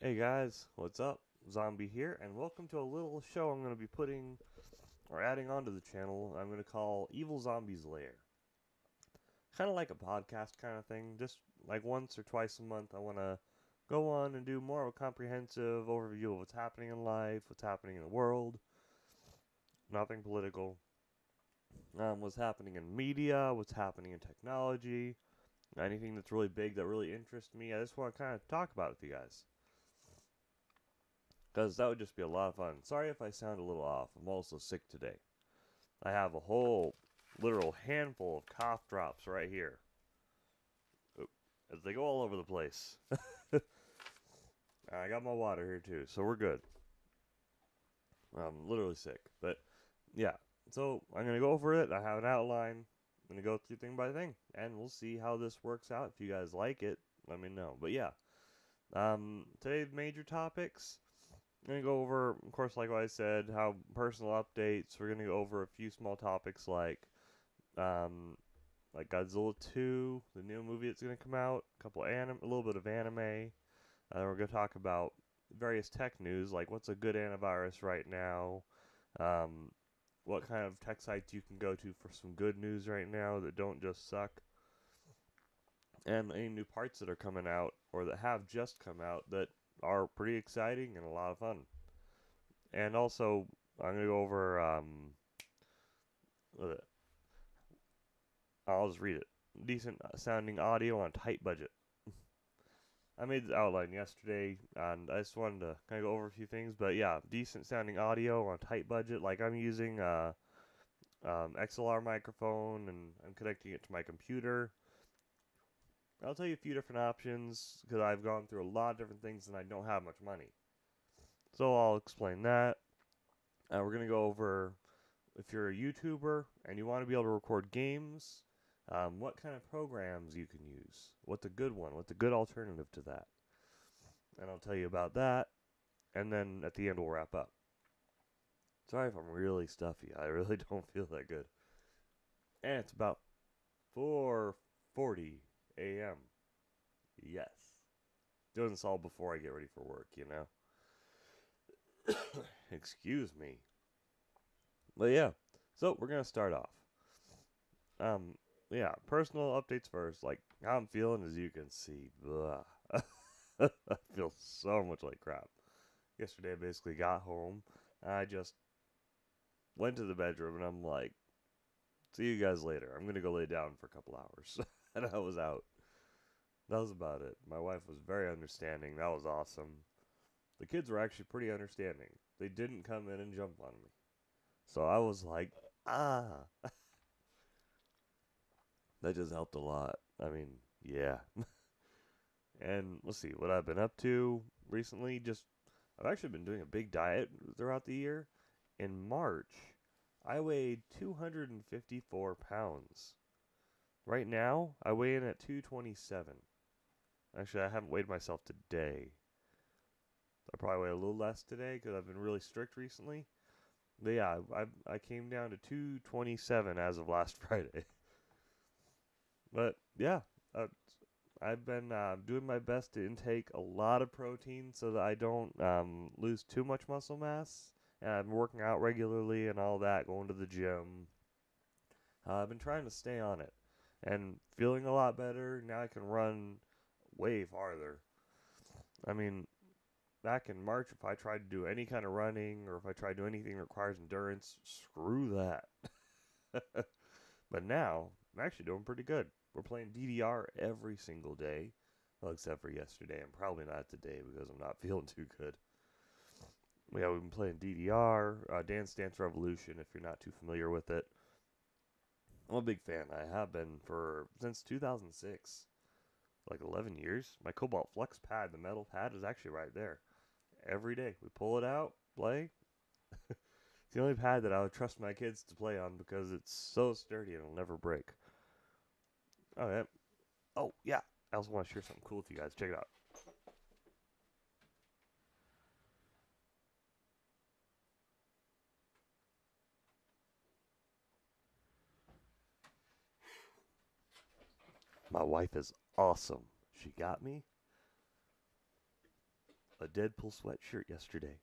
Hey guys, what's up? Zombie here, and welcome to a little show I'm going to be putting or adding onto the channel. I'm going to call Evilzombies Lair. Kind of like a podcast kind of thing, just like once or twice a month. I want to go on and do more of a comprehensive overview of what's happening in life, what's happening in the world, nothing political, what's happening in media, what's happening in technology, anything that's really big that really interests me. I just want to kind of talk about it with you guys. Because that would just be a lot of fun. Sorry if I sound a little off. I'm also sick today. I have a whole literal handful of cough drops right here. Oop, as they go all over the place. I got my water here too, so we're good. I'm literally sick. But yeah, so I'm going to go over it. I have an outline. I'm going to go through thing by thing. And we'll see how this works out. If you guys like it, let me know. But yeah, today's major topics. I'm going to go over, of course, like what I said, how personal updates. We're going to go over a few small topics um, like Godzilla 2, the new movie that's going to come out, a little bit of anime. We're going to talk about various tech news, like what's a good antivirus right now, um, what kind of tech sites you can go to for some good news right now that don't just suck, and any new parts that are coming out or that have just come out that are pretty exciting and a lot of fun. And also, I'm going to go over, I'll just read it. Decent sounding audio on a tight budget. I made the outline yesterday, and I just wanted to kind of go over a few things. But yeah, decent sounding audio on a tight budget. Like I'm using XLR microphone, and I'm connecting it to my computer. I'll tell you a few different options because I've gone through a lot of different things and I don't have much money. So I'll explain that. We're going to go over if you're a YouTuber and you want to be able to record games, what kind of programs you can use, what's a good one, what's a good alternative to that. And I'll tell you about that, and then at the end we'll wrap up. Sorry if I'm really stuffy. I really don't feel that good. And it's about 4:40 a.m. Yes. Doing this all before I get ready for work, you know. Excuse me. But yeah, so we're gonna start off. Um, yeah, personal updates first. Like how I'm feeling, as you can see, blah. I feel so much like crap. Yesterday, I basically got home. And I just went to the bedroom, and I'm like, "See you guys later. I'm gonna go lay down for a couple hours," and I was out. That was about it. My wife was very understanding. That was awesome. The kids were actually pretty understanding. They didn't come in and jump on me. So I was like, ah. That just helped a lot. I mean, yeah. And let's see what I've been up to recently. I've actually been doing a big diet throughout the year. In March, I weighed 254 pounds. Right now, I weigh in at 227. Actually, I haven't weighed myself today. I probably weigh a little less today because I've been really strict recently. But yeah, I came down to 227 as of last Friday. But yeah, uh, I've been doing my best to intake a lot of protein so that I don't lose too much muscle mass. And I've been working out regularly and all that, going to the gym. I've been trying to stay on it and feeling a lot better. Now I can run way farther. I mean, back in March, if I tried to do any kind of running or if I tried to do anything that requires endurance, screw that. But now, I'm actually doing pretty good. We're playing DDR every single day. Well, except for yesterday, and probably not today because I'm not feeling too good. Yeah, we've been playing DDR, Dance Dance Revolution, if you're not too familiar with it. I'm a big fan. I have been for since 2006, like 11 years. My Cobalt Flux pad, the metal pad, is actually right there. Every day, we pull it out, play. It's the only pad that I would trust my kids to play on because it's so sturdy and it'll never break. Okay. Oh, yeah. I also want to share something cool with you guys. Check it out. My wife is awesome. She got me a Deadpool sweatshirt yesterday.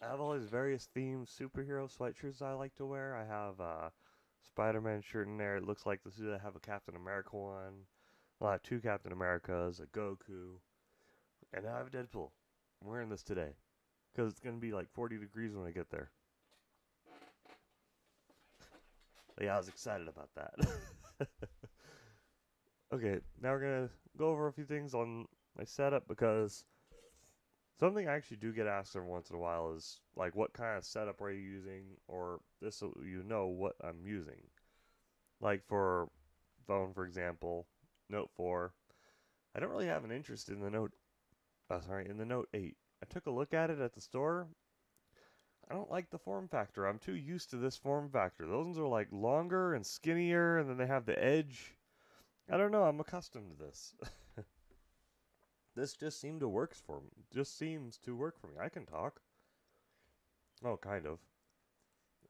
I have all these various themed superhero sweatshirts I like to wear. I have a Spider-Man shirt in there. It looks like this. I have a Captain America one. Well, I have two Captain Americas, a Goku, and I have Deadpool. I'm wearing this today because it's gonna be like 40 degrees when I get there. But yeah, I was excited about that. Okay, now we're gonna go over a few things on my setup because something I actually do get asked every once in a while is like, what kind of setup are you using, or this so you know what I'm using. Like for phone, for example, Note 4. I don't really have an interest in the in the Note 8. I took a look at it at the store. I don't like the form factor. I'm too used to this form factor. Those ones are like longer and skinnier, and then they have the edge. I don't know. I'm accustomed to this. This just seemed to works for me. Just seems to work for me. I can talk. Oh, kind of.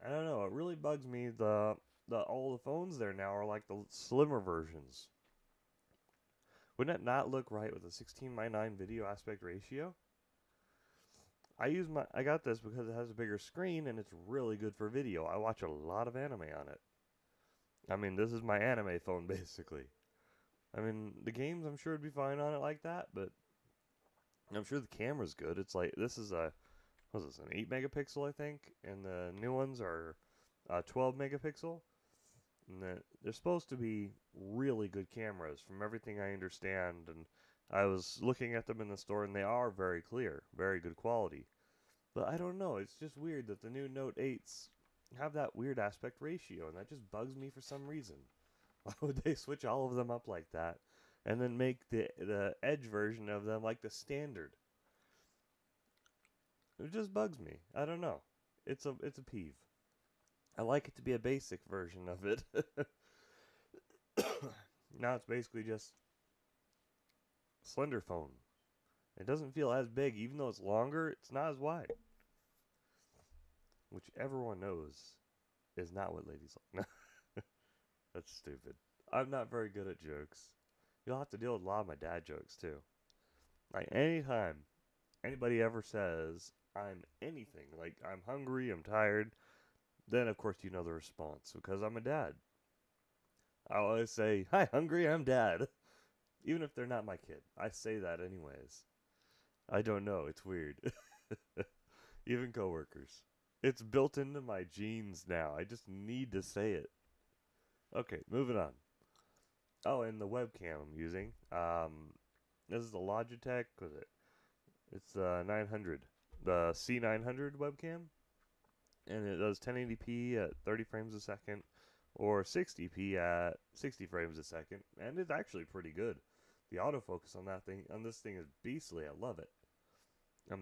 I don't know. It really bugs me. The all the phones there now are like the slimmer versions. Wouldn't it not look right with a 16:9 video aspect ratio? I got this because it has a bigger screen and it's really good for video. I watch a lot of anime on it. I mean, this is my anime phone basically. I mean, the games I'm sure would be fine on it like that, but I'm sure the camera's good. It's like this is a what's this, an 8 megapixel I think, and the new ones are 12 megapixel. And they're supposed to be really good cameras from everything I understand, and I was looking at them in the store and they are very clear, very good quality. But I don't know, it's just weird that the new Note 8s have that weird aspect ratio, and that just bugs me for some reason. Why would they switch all of them up like that and then make the edge version of them like the standard? It just bugs me. I don't know. It's a peeve. I like it to be a basic version of it. Now it's basically just slender phone. It doesn't feel as big, even though it's longer. It's not as wide, which everyone knows is not what ladies like. That's stupid. I'm not very good at jokes. You'll have to deal with a lot of my dad jokes too. Like anytime anybody ever says I'm anything, like I'm hungry, I'm tired, then of course you know the response because I'm a dad. I always say, "Hi, hungry, I'm dad." Even if they're not my kid. I say that anyways. I don't know, it's weird. Even coworkers. It's built into my genes now. I just need to say it. Okay, moving on. Oh, and the webcam I'm using. This is the Logitech. What is it? It's 900, the C900 webcam, and it does 1080p at 30 frames a second, or 60p at 60 frames a second, and it's actually pretty good. The autofocus on this thing is beastly. I love it.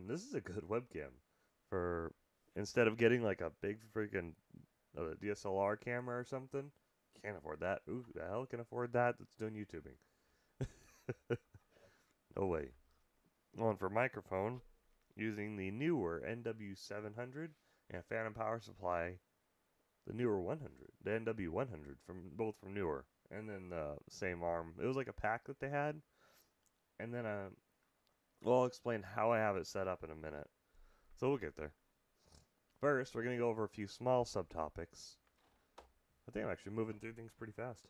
This is a good webcam for instead of getting like a big freaking DSLR camera or something. Can't afford that. Who the hell can afford that? That's doing YouTubing. No way. On for microphone, using the newer NW700 and Phantom Power Supply, the newer 100, the NW100 both from newer, and then the same arm. It was like a pack that they had, and then well, I'll explain how I have it set up in a minute. So we'll get there. First, we're gonna go over a few small subtopics. I think I'm actually moving through things pretty fast.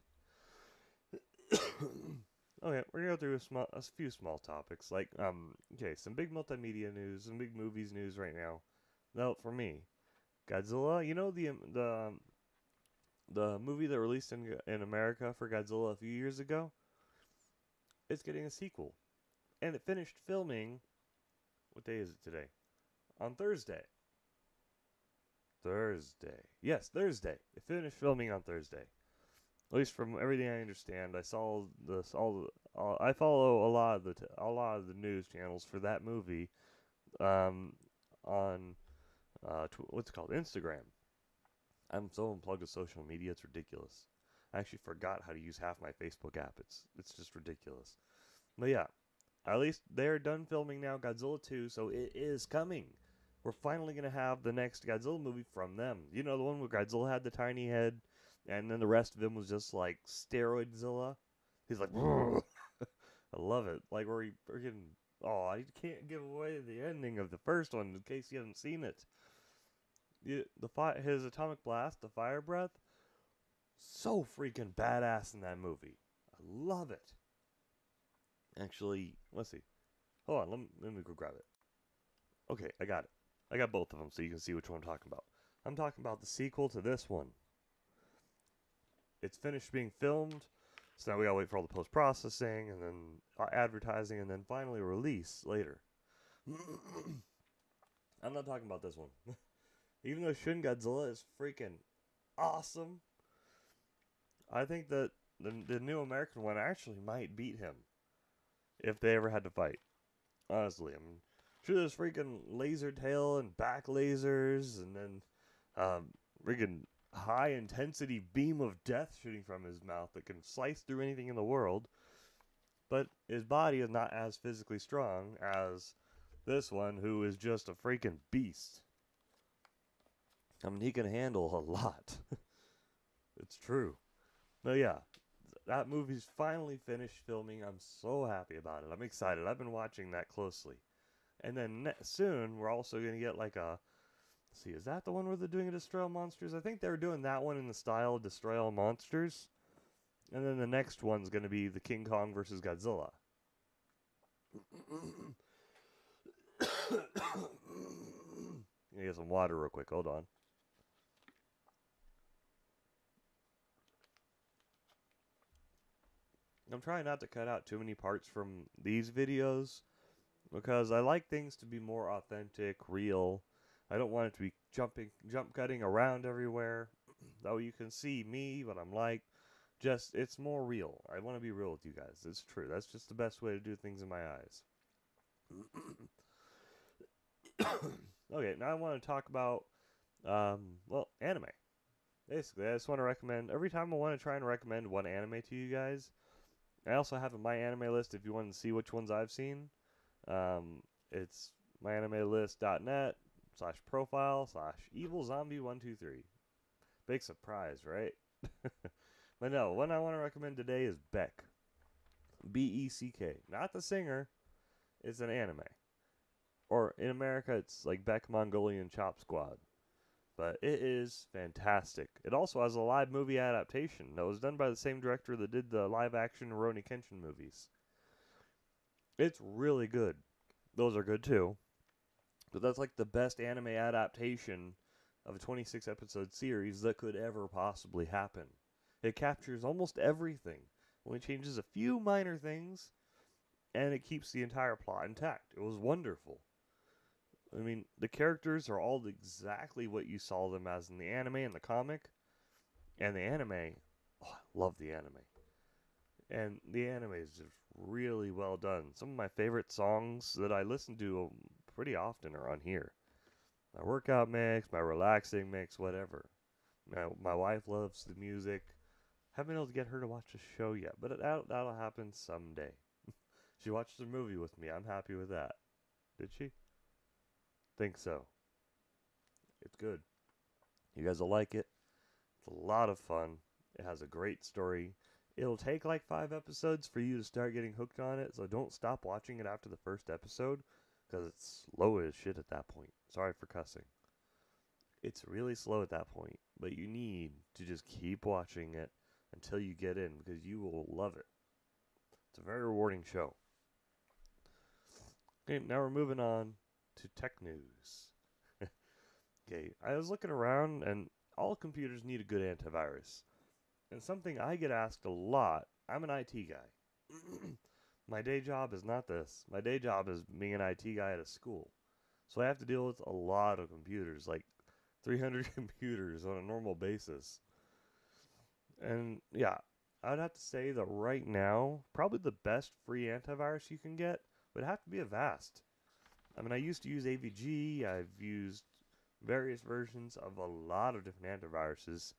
Okay, we're gonna go through a few small topics, like okay, some big multimedia news, some big movies news right now. Now, for me, Godzilla. You know the movie that released in America for Godzilla a few years ago. It's getting a sequel, and it finished filming. What day is it today? On Thursday. Thursday. Yes, Thursday. It finished filming on Thursday. At least from everything I understand, I saw this I follow a lot of the news channels for that movie, on what's it called, Instagram. I'm so unplugged with social media, it's ridiculous. I actually forgot how to use half my Facebook app. It's just ridiculous. But yeah, at least they're done filming now, Godzilla 2, so it is coming. We're finally gonna have the next Godzilla movie from them. You know, the one where Godzilla had the tiny head, and then the rest of him was just like Steroidzilla. He's like, I love it. Like where he freaking, oh, I can't give away the ending of the first one in case you haven't seen it. His atomic blast, the fire breath, so freaking badass in that movie. I love it. Actually, let's see. Hold on, let me go grab it. Okay, I got it. I got both of them so you can see which one I'm talking about. I'm talking about the sequel to this one. It's finished being filmed, so now we gotta wait for all the post-processing and then advertising and then finally release later. I'm not talking about this one. Even though Shin Godzilla is freaking awesome, I think that the new American one actually might beat him if they ever had to fight. Honestly, I mean, sure, there's freaking laser tail and back lasers, and then freaking high intensity beam of death shooting from his mouth that can slice through anything in the world. But his body is not as physically strong as this one, who is just a freaking beast. I mean, he can handle a lot. It's true. But yeah, that movie's finally finished filming. I'm so happy about it. I'm excited. I've been watching that closely. And then soon, we're also going to get like a... Let's see, is that the one where they're doing a Destroy All Monsters? I think they were doing that one in the style of Destroy All Monsters. And then the next one's going to be the King Kong versus Godzilla. Let me get some water real quick. Hold on. I'm trying not to cut out too many parts from these videos because I like things to be more authentic, real. I don't want it to be jump cutting around everywhere. Though you can see me, what I'm like. Just, it's more real. I want to be real with you guys. It's true. That's just the best way to do things in my eyes. Okay, now I want to talk about, well, anime. Basically, I just want to recommend, every time I want to try and recommend one anime to you guys, I also have a My Anime List if you want to see which ones I've seen. It's myanimelist.net/profile/evilzombie123. Big surprise, right? But no, one I want to recommend today is Beck. Beck. Not the singer. It's an anime. Or in America, it's like Beck Mongolian Chop Squad. But it is fantastic. It also has a live movie adaptation that was done by the same director that did the live-action Rurouni Kenshin movies. It's really good. Those are good too. But that's like the best anime adaptation of a 26-episode series that could ever possibly happen. It captures almost everything. Only changes a few minor things, and it keeps the entire plot intact. It was wonderful. I mean, the characters are all exactly what you saw them as in the anime and the comic. And the anime, oh, I love the anime. And the anime is just really well done. Some of my favorite songs that I listen to pretty often are on here. My workout mix, my relaxing mix, whatever. My wife loves the music. Haven't been able to get her to watch the show yet, but that'll happen someday. She watched the movie with me. I'm happy with that. Did she? Think so. It's good. You guys will like it. It's a lot of fun. It has a great story. It'll take like 5 episodes for you to start getting hooked on it, so don't stop watching it after the first episode, because it's slow as shit at that point. Sorry for cussing. It's really slow at that point, but you need to just keep watching it until you get in, because you will love it. It's a very rewarding show. Okay, now we're moving on to tech news. Okay, I was looking around, and all computers need a good antivirus. And something I get asked a lot, I'm an IT guy. My day job is not this. My day job is being an IT guy at a school. So I have to deal with a lot of computers, like 300 computers on a normal basis. And yeah, I'd have to say that right now, probably the best free antivirus you can get would have to be Avast. I mean, I used to use AVG. I've used various versions of a lot of different antiviruses.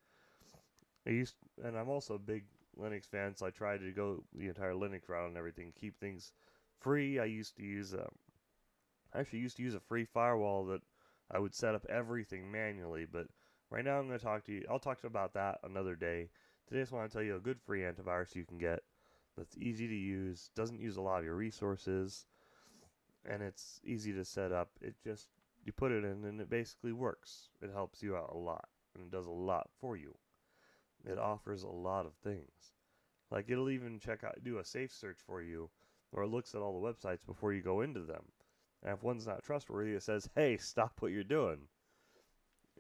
And I'm also a big Linux fan, so I try to go the entire Linux route and everything, keep things free. I used to use a free firewall that I would set up everything manually, but right now I'll talk to you about that another day. Today I just want to tell you a good free antivirus you can get. that's easy to use, doesn't use a lot of your resources, and it's easy to set up. It just, you put it in and it basically works. It helps you out a lot, and it does a lot for you. It offers a lot of things. Like, it'll even do a safe search for you, or it looks at all the websites before you go into them. And if one's not trustworthy, it says, hey, stop what you're doing.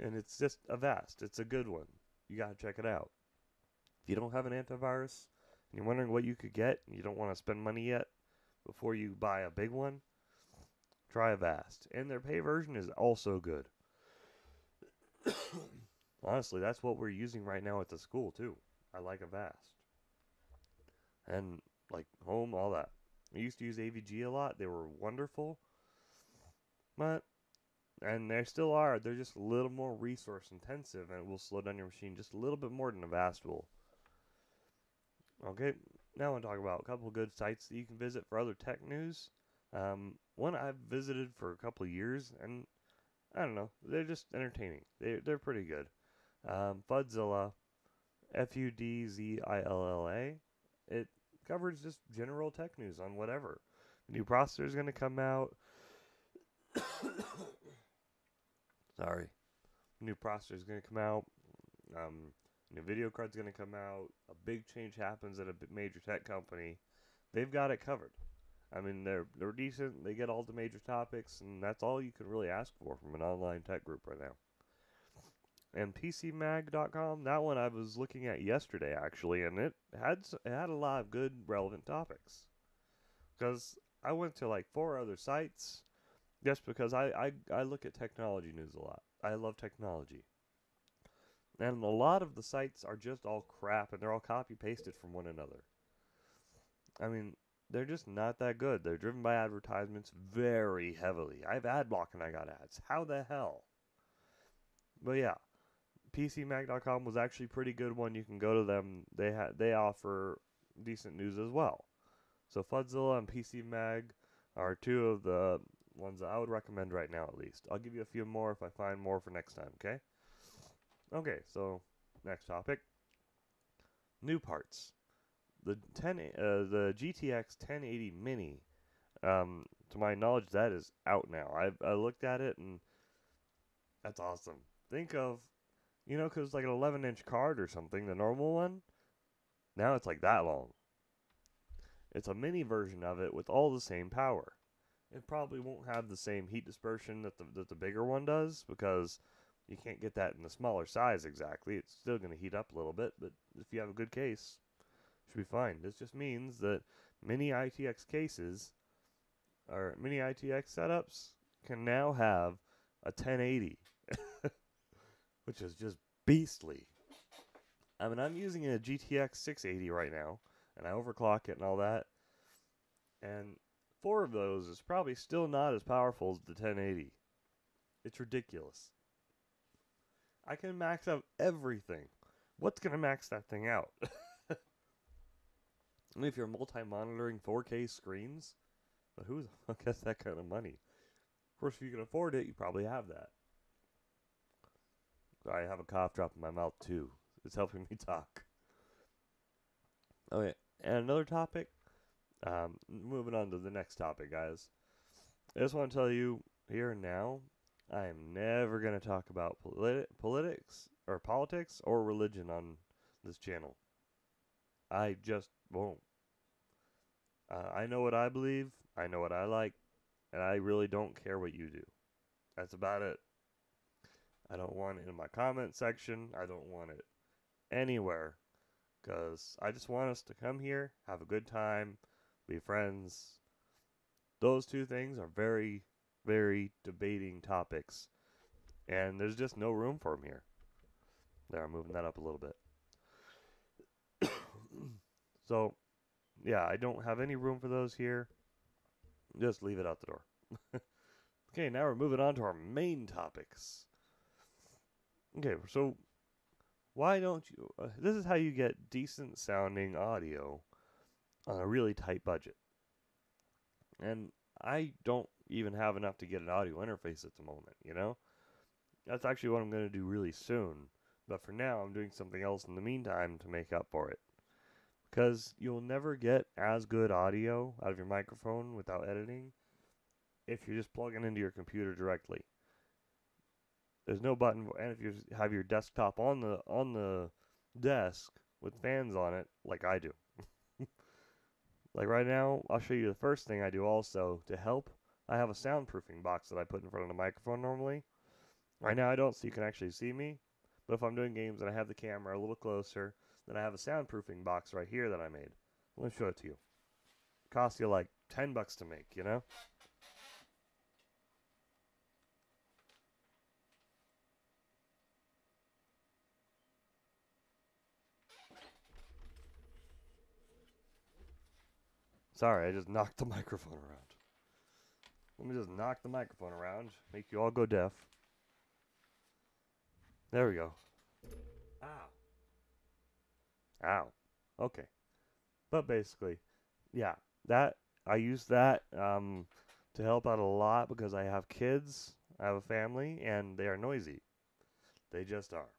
And it's just Avast. It's a good one. You gotta check it out. If you don't have an antivirus, and you're wondering what you could get, and you don't want to spend money yet before you buy a big one, try Avast. And their pay version is also good. Honestly, that's what we're using right now at the school, too. I like Avast. And, like, home, all that. I used to use AVG a lot. They were wonderful. And they still are. They're just a little more resource intensive, and it will slow down your machine just a little bit more than Avast will. Okay, now I want to talk about a couple of good sites that you can visit for other tech news. One I've visited for a couple of years, and I don't know, they're just entertaining. They're pretty good. Fudzilla, Fudzilla. It covers just general tech news on whatever. A new processor is going to come out. Sorry. New processor is going to come out. New video card's going to come out. A big change happens at a major tech company. They've got it covered. I mean, they're decent. They get all the major topics, and that's all you can really ask for from an online tech group right now. And PCMag.com, that one I was looking at yesterday, actually, and it had a lot of good, relevant topics. Because I went to like 4 other sites, just because I look at technology news a lot. I love technology. And a lot of the sites are just all crap, and they're all copy-pasted from one another. I mean, they're just not that good. They're driven by advertisements very heavily. I have ad block and I got ads. How the hell? But yeah, PCMag.com was actually a pretty good one. You can go to them. They offer decent news as well. So Fudzilla and PCMag are 2 of the ones that I would recommend right now, at least. I'll give you a few more if I find more for next time, okay? Okay, so next topic. New parts. The GTX 1080 Mini, to my knowledge, that is out now. I looked at it, and that's awesome. Think of, because like an 11-inch card or something, the normal one, now it's like that long. It's a mini version of it with all the same power. It probably won't have the same heat dispersion that the bigger one does, because you can't get that in the smaller size exactly. It's still going to heat up a little bit, but if you have a good case, should be fine. This just means that mini ITX cases, or mini ITX setups, can now have a 1080, which is just beastly. I mean, I'm using a GTX 680 right now, and I overclock it and all that, and 4 of those is probably still not as powerful as the 1080. It's ridiculous. I can max out everything. What's going to max that thing out? I mean, if you're multi-monitoring 4K screens, but who the fuck has that kind of money? Of course, if you can afford it, you probably have that. I have a cough drop in my mouth, too. It's helping me talk. Okay, and another topic. Moving on to the next topic, guys. I just want to tell you here and now, I am never going to talk about politics or religion on this channel. I just won't. I know what I believe, I know what I like, and I really don't care what you do. That's about it. I don't want it in my comment section. I don't want it anywhere. Because I just want us to come here, have a good time, be friends. Those 2 things are very, very debating topics. And there's just no room for them here. There, I'm moving that up a little bit. So, yeah, I don't have any room for those here. Just leave it out the door. Okay, now we're moving on to our main topics. Okay, so why don't you... this is how you get decent sounding audio on a really tight budget. And I don't even have enough to get an audio interface at the moment, That's actually what I'm going to do really soon. But for now, I'm doing something else in the meantime to make up for it. Because you'll never get as good audio out of your microphone without editing if you're just plugging into your computer directly. There's no button, and if you have your desktop on the desk with fans on it, like I do. Like right now, I'll show you the first thing I do also to help. I have a soundproofing box that I put in front of the microphone normally. Right now I don't, so you can actually see me. But if I'm doing games and I have the camera a little closer, then I have a soundproofing box right here that I made. Let me show it to you. It costs you like $10 to make, you know? Sorry, I just knocked the microphone around. Let me just knock the microphone around, make you all go deaf. There we go. Ow. Ow. Okay. But basically, yeah, that I use that to help out a lot because I have kids, I have a family, and they are noisy. They just are.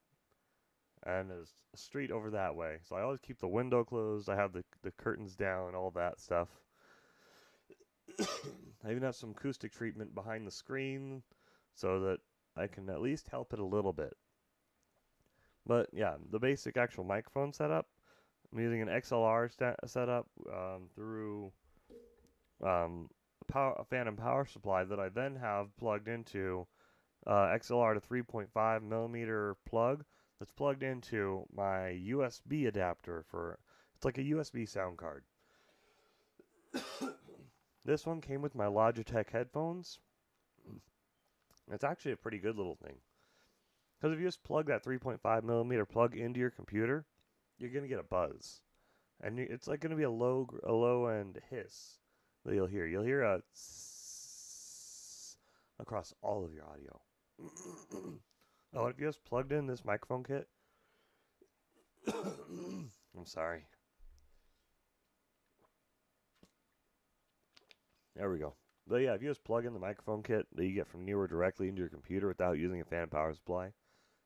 And there's a street over that way, so I always keep the window closed. I have the curtains down, all that stuff. I even have some acoustic treatment behind the screen so that I can at least help it a little bit. But yeah, the basic actual microphone setup, I'm using an XLR setup through a phantom power supply that I then have plugged into XLR to 3.5 millimeter plug that's plugged into my USB adapter for, it's like a USB sound card. This one came with my Logitech headphones. It's actually a pretty good little thing. Because if you just plug that 3.5 millimeter plug into your computer, you're going to get a buzz. And it's like going to be a low end hiss that you'll hear. You'll hear a across all of your audio. Oh, if you just plugged in this microphone kit, I'm sorry. There we go. But yeah, if you just plug in the microphone kit that you get from Newer directly into your computer without using a fan power supply,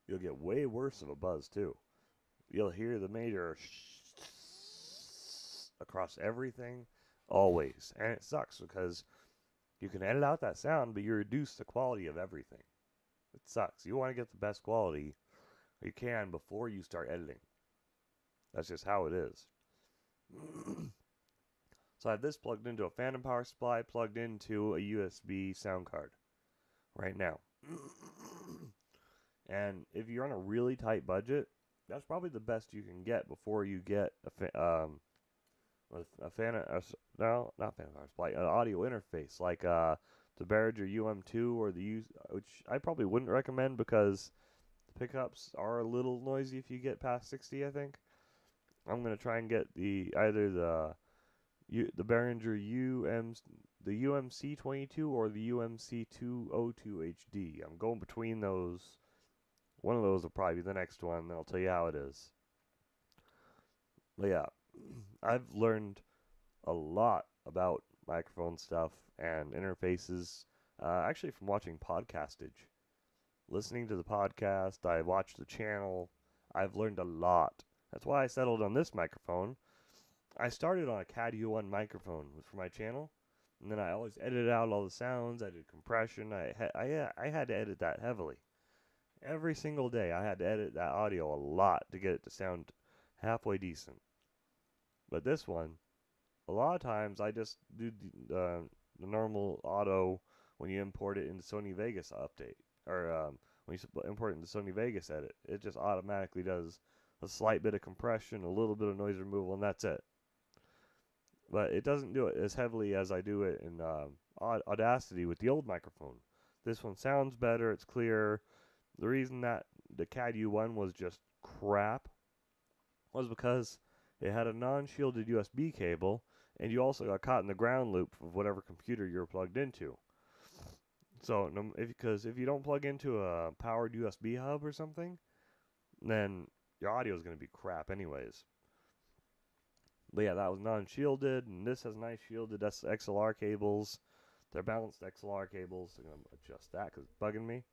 you'll get way worse of a buzz too. You'll hear the major across everything, always. And it sucks because you can edit out that sound, but you reduce the quality of everything. It sucks. You want to get the best quality you can before you start editing. That's just how it is. So I have this plugged into a phantom power supply, plugged into a USB sound card right now. And if you're on a really tight budget, that's probably the best you can get before you get an audio interface like the Behringer UM2 or which I probably wouldn't recommend because the pickups are a little noisy if you get past 60, I think. I'm gonna try and get either the Behringer the UMC22 or the UMC202 HD. I'm going between those. One of those will probably be the next one, and I'll tell you how it is. But yeah, I've learned a lot about microphone stuff and interfaces, actually from watching Podcastage. Listening to the podcast, I watched the channel, I've learned a lot. That's why I settled on this microphone. I started on a CAD U1 microphone for my channel, and then I always edited out all the sounds. I did compression. I had to edit that heavily. Every single day, I had to edit that audio a lot to get it to sound halfway decent. But this one, a lot of times I just do the normal auto when you import it into Sony Vegas update, or when you import it into Sony Vegas edit. It just automatically does a slight bit of compression, a little bit of noise removal, and that's it. But it doesn't do it as heavily as I do it in Audacity with the old microphone. This one sounds better, it's clearer. The reason that the CAD U1 was just crap was because it had a non-shielded USB cable, and you also got caught in the ground loop of whatever computer you're plugged into. So, if you don't plug into a powered USB hub or something, then your audio is going to be crap anyways. But yeah, that was non-shielded, and this has nice shielded XLR cables. They're balanced XLR cables. I'm going to adjust that because it's bugging me.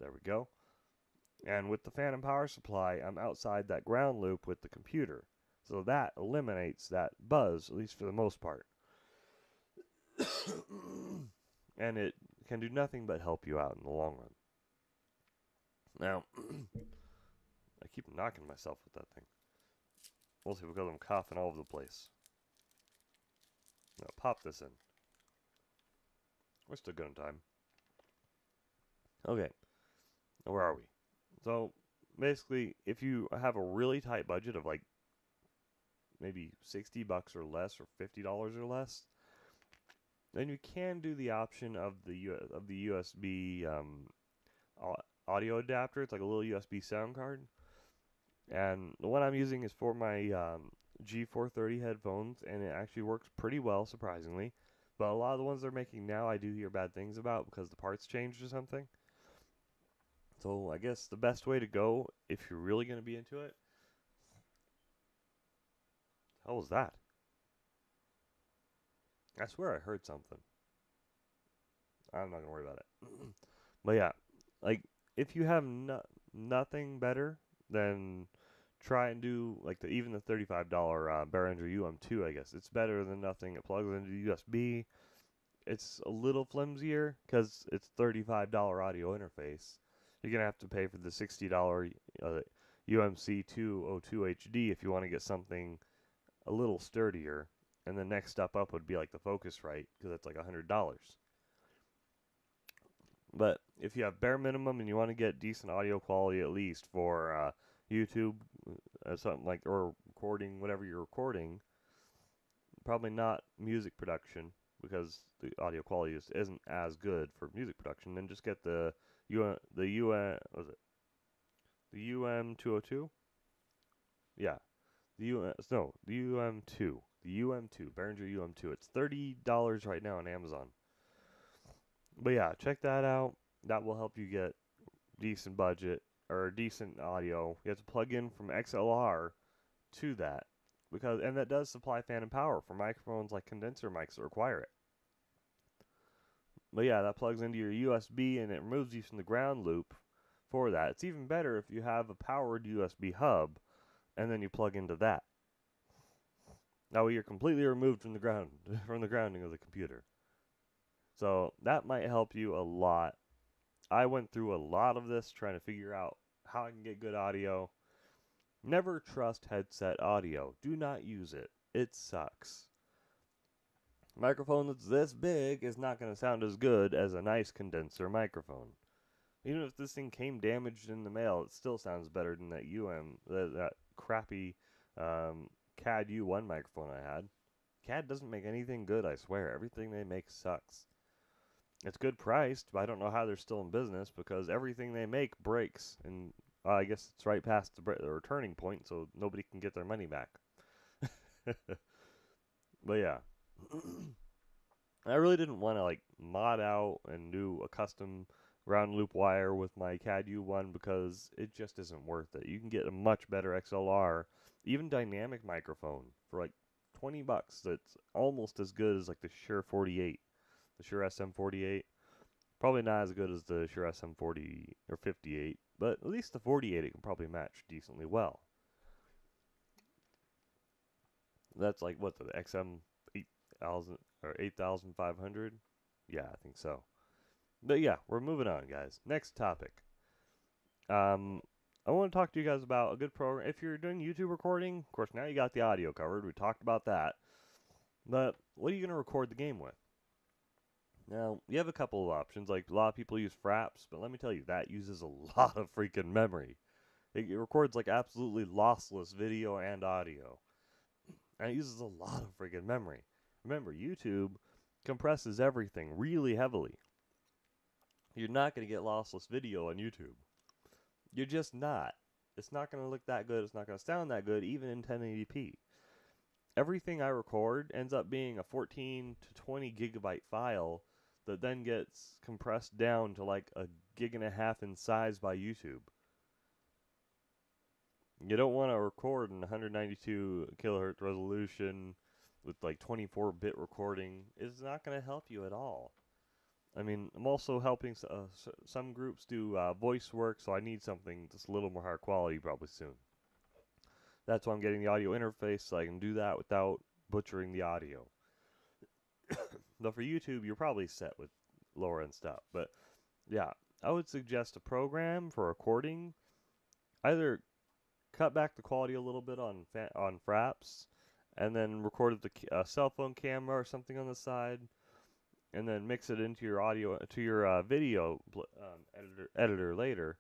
There we go. And with the phantom power supply, I'm outside that ground loop with the computer. So that eliminates that buzz, at least for the most part. And it can do nothing but help you out in the long run. Now, I keep knocking myself with that thing. Mostly because I'm coughing all over the place. Now, pop this in. We're still good on time. Okay, where are we? So, basically, if you have a really tight budget of like maybe $60 or less, or $50 or less, then you can do the option of the USB audio adapter. It's like a little USB sound card, and the one I'm using is for my G430 headphones, and it actually works pretty well, surprisingly. But a lot of the ones they're making now, I do hear bad things about because the parts changed or something. So I guess the best way to go, if you're really going to be into it, how was that? I swear I heard something. I'm not going to worry about it. But yeah, like, if you have nothing better, then try and do, like, even the $35 Behringer UM2, I guess. It's better than nothing. It plugs into USB. It's a little flimsier because it's $35 audio interface. You're going to have to pay for the $60 UMC 202 HD if you want to get something a little sturdier. And the next step up would be like the Focusrite, because it's like $100. But if you have bare minimum and you want to get decent audio quality, at least for YouTube, something like, or recording, whatever you're recording, probably not music production, because the audio quality just isn't as good for music production, then just get the UM 202. Yeah, the UM2, Behringer UM2. It's $30 right now on Amazon. But yeah, check that out. That will help you get decent budget or decent audio. You have to plug in from XLR to that, and that does supply phantom power for microphones like condenser mics that require it. But yeah, that plugs into your USB and it removes you from the ground loop for that. It's even better if you have a powered USB hub and then you plug into that. That way you're completely removed from the grounding of the computer. So that might help you a lot. I went through a lot of this trying to figure out how I can get good audio. Never trust headset audio. Do not use it. It sucks. A microphone that's this big is not going to sound as good as a nice condenser microphone. Even if this thing came damaged in the mail, it still sounds better than that crappy CAD U1 microphone I had. CAD doesn't make anything good, I swear. Everything they make sucks. It's good priced, but I don't know how they're still in business, because everything they make breaks, and I guess it's right past the returning point, so nobody can get their money back. But yeah, I really didn't want to like mod out and do a custom round loop wire with my CAD U1, because it just isn't worth it. You can get a much better XLR, even dynamic microphone, for like $20. That's almost as good as like the Shure 48. The Shure SM48. Probably not as good as the Shure SM40 or 58, but at least the 48 it can probably match decently well. That's like, what, the XM 8000 or 8500? Yeah, I think so. But yeah, we're moving on, guys. Next topic. I want to talk to you guys about a good program. If you're doing YouTube recording, of course, now you got the audio covered. We talked about that. But what are you going to record the game with? Now, you have a couple of options. Like, a lot of people use Fraps, but let me tell you, that uses a lot of freaking memory. It records, like, absolutely lossless video and audio. And it uses a lot of freaking memory. Remember, YouTube compresses everything really heavily. You're not going to get lossless video on YouTube. You're just not. It's not going to look that good. It's not going to sound that good, even in 1080p. Everything I record ends up being a 14 to 20 gigabyte file that then gets compressed down to like a gig and a half in size by YouTube. You don't want to record in 192 kilohertz resolution with like 24-bit recording. It's not going to help you at all. I mean, I'm also helping some groups do voice work, so I need something that's a little more higher quality probably soon. That's why I'm getting the audio interface, so I can do that without butchering the audio. But for YouTube, you're probably set with lower end stuff. But yeah, I would suggest a program for recording. Either cut back the quality a little bit on fraps, and then record with the cell phone camera or something on the side, and then mix it into your audio to your video editor later.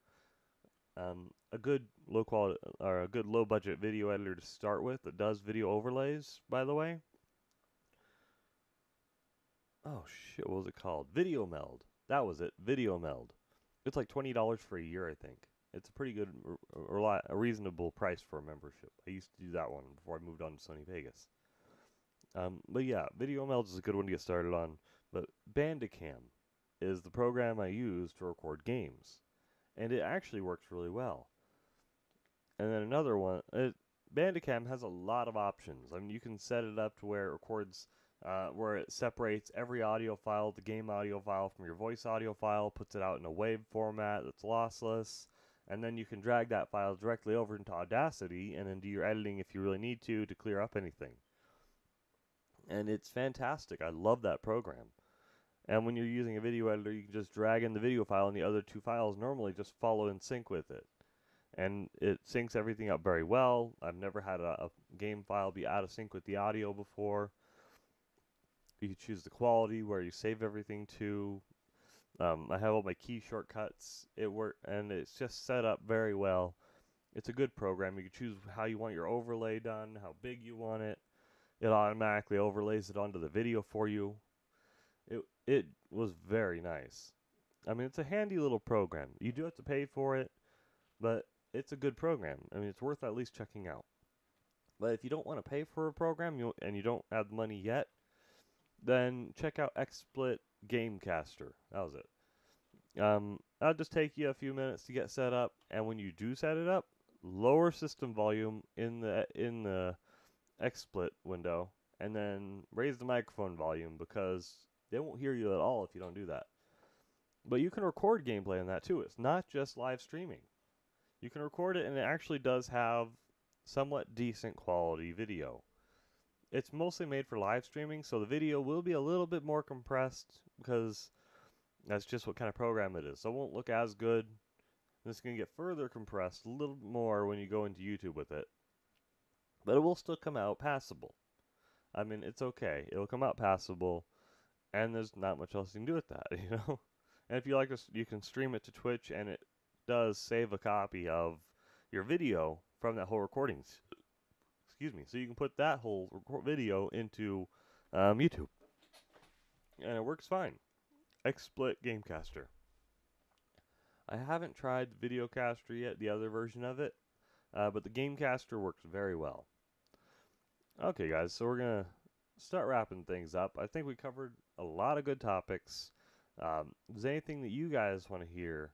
A good low quality or a good low budget video editor to start with that does video overlays, by the way. Oh shit, what was it called? Video Meld. That was it. Video Meld. It's like $20 for a year, I think. It's a pretty good, a reasonable price for a membership. I used to do that one before I moved on to Sony Vegas. But yeah, Video Meld is a good one to get started on. But Bandicam is the program I use to record games, and it actually works really well. And then another one, Bandicam has a lot of options. I mean, you can set it up to where it records, where it separates every audio file, the game audio file, from your voice audio file, puts it out in a WAV format that's lossless, and then you can drag that file directly over into Audacity and then do your editing if you really need to clear up anything. And it's fantastic. I love that program. And when you're using a video editor, you can just drag in the video file, and the other two files normally just follow in sync with it. And it syncs everything up very well. I've never had a game file be out of sync with the audio before. You can choose the quality, where you save everything to. I have all my key shortcuts. And it's just set up very well. It's a good program. You can choose how you want your overlay done, how big you want it. It automatically overlays it onto the video for you. It was very nice. I mean, it's a handy little program. You do have to pay for it, but it's a good program. I mean, it's worth at least checking out. But if you don't want to pay for a program and you don't have the money yet, then check out XSplit Gamecaster. That was it. That'll just take you a few minutes to get set up, and when you do set it up, lower system volume in the XSplit window, and then raise the microphone volume, because they won't hear you at all if you don't do that. But you can record gameplay on that too. It's not just live streaming. You can record it, and it actually does have somewhat decent quality video. It's mostly made for live streaming, so the video will be a little bit more compressed, because that's just what kind of program it is. So it won't look as good. It's going to get further compressed a little more when you go into YouTube with it. But it will still come out passable. I mean, it's okay. It'll come out passable, and there's not much else you can do with that, you know? And if you like this, you can stream it to Twitch, and it does save a copy of your video from that whole recording. Excuse me. So you can put that whole video into YouTube. And it works fine. XSplit Gamecaster. I haven't tried the Videocaster yet, the other version of it, but the Gamecaster works very well. Okay, guys, so we're going to start wrapping things up. I think we covered a lot of good topics. If there's anything that you guys want to hear,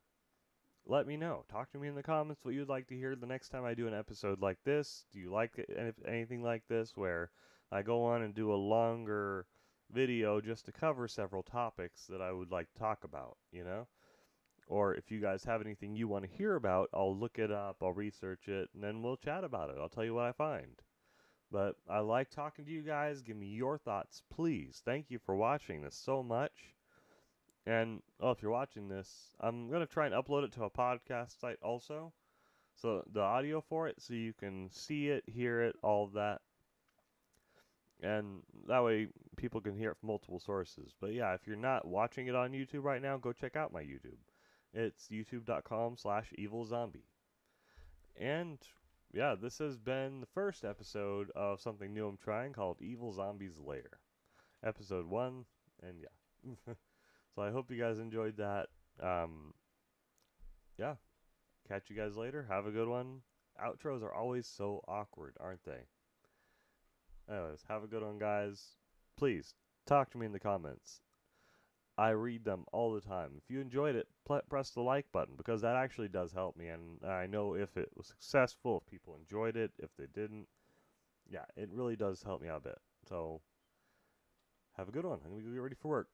let me know. Talk to me in the comments what you'd like to hear the next time I do an episode like this. Do you like anything like this, where I go on and do a longer video just to cover several topics that I would like to talk about, you know? Or if you guys have anything you want to hear about, I'll look it up, I'll research it, and then we'll chat about it. I'll tell you what I find. But I like talking to you guys. Give me your thoughts, please. Thank you for watching this so much. And, if you're watching this, I'm going to try and upload it to a podcast site also. So, the audio for it, so you can see it, hear it, all of that. And that way, people can hear it from multiple sources. But yeah, if you're not watching it on YouTube right now, go check out my YouTube. It's youtube.com/evilzombie. And yeah, this has been the first episode of something new I'm trying called Evilzombies Lair. Episode 1, and yeah. So I hope you guys enjoyed that. Yeah. Catch you guys later. Have a good one. Outros are always so awkward, aren't they? Anyways, have a good one, guys. Please, talk to me in the comments. I read them all the time. If you enjoyed it, press the like button, because that actually does help me, and I know if it was successful, if people enjoyed it, if they didn't. Yeah, it really does help me out a bit. So, have a good one. I'm going to get ready for work.